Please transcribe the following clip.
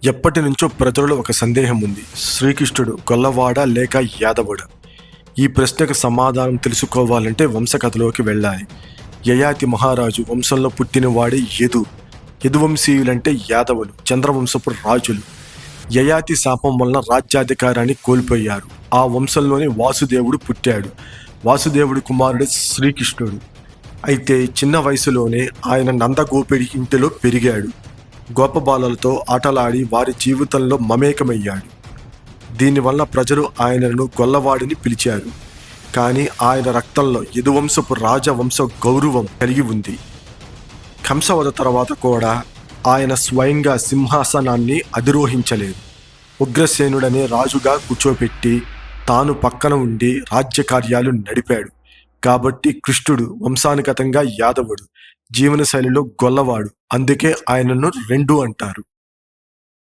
ఎప్పటి నుంచో ప్రజలలో ఒక సందేహం ఉంది. శ్రీకృష్ణుడు గొల్లవాడా లేక యాదవుడా? ఈ ప్రశ్నకు సమాధానం తెలుసుకోవాలంటే వంశకథలోకి వెళ్ళాలి. యయాతి మహారాజు వంశంలో పుట్టినవాడే యదు. యదువంశీయులంటే యాదవులు, చంద్రవంశపు రాజులు. యయాతి శాపం వలన రాజ్యాధికారాన్ని కోల్పోయారు. ఆ వంశంలోనే వాసుదేవుడు పుట్టాడు. వాసుదేవుడి కుమారుడు శ్రీకృష్ణుడు. అయితే చిన్న వయసులోనే ఆయన నందగోపిడి ఇంటిలో పెరిగాడు. గోపబాలలతో ఆటలాడి వారి జీవితంలో మమేకమయ్యాడు. దీనివల్ల ప్రజలు ఆయనను గొల్లవాడిని పిలిచారు. కానీ ఆయన రక్తంలో యదువంశపు రాజవంశ గౌరవం కలిగి ఉంది. కంసవధ తర్వాత కూడా ఆయన స్వయంగా సింహాసనాన్ని అధిరోహించలేదు. ఉగ్రసేనుడనే రాజుగా కూర్చోపెట్టి తాను పక్కన ఉండి రాజ్యకార్యాలు నడిపాడు. కాబట్టి కృష్ణుడు వంశానుగతంగా యాదవుడు, జీవనశైలిలో గొల్లవాడు. అందుకే ఆయనను రెండు అంటారు.